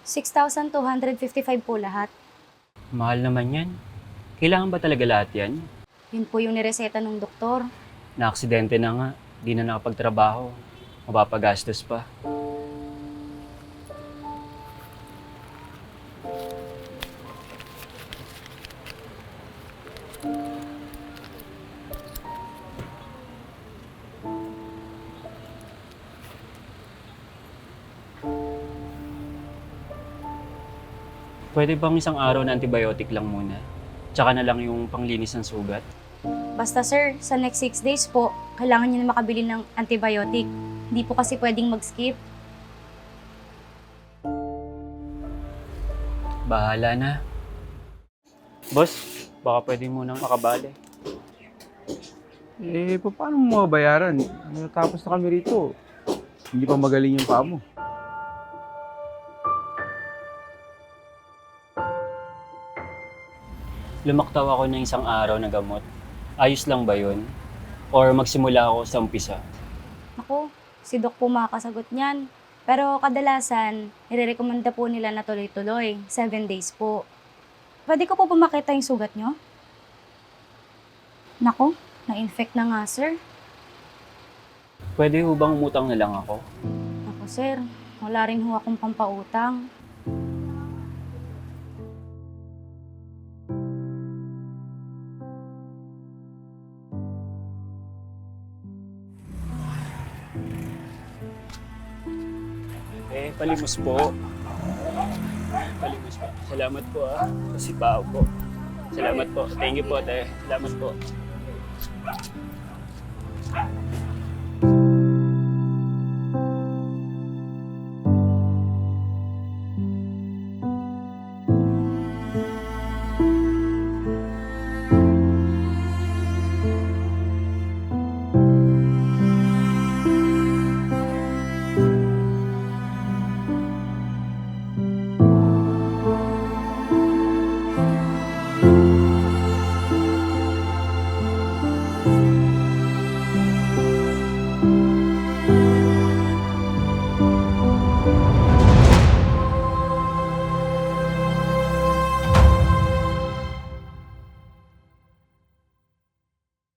6,255 po lahat. Mahal naman yan. Kailangan ba talaga lahat yan? Yun po yung nireseta ng doktor. Na-aksidente na nga. Di na nakapagtrabaho. Mapapagastos pa. Pwede bang isang araw na antibiotic lang muna? Tsaka na lang yung panglinis ng sugat? Basta sir, sa next 6 days po, kailangan niyo na makabili ng antibiotic. Hindi po kasi pwedeng mag-skip. Bahala na. Boss, baka pwede munang makabali. Paano mo mabayaran? Natapos na kami rito. Hindi pa magaling yung paa mo. Lumaktaw ako ng isang araw na gamot. Ayos lang ba yun? Or magsimula ako sa umpisa? Ako, si Doc po makakasagot niyan. Pero kadalasan, nirerekomenda po nila na tuloy-tuloy, 7 days po. Pwede ko po ba makita yung sugat niyo? Nako, na-infect na nga sir. Pwede ho bang umutang na lang ako? Ako sir, wala rin ho akong pampautang. Palimos po. Palimos po. Salamat po Kasi pao po. Salamat po. Thank you po, te. Salamat po.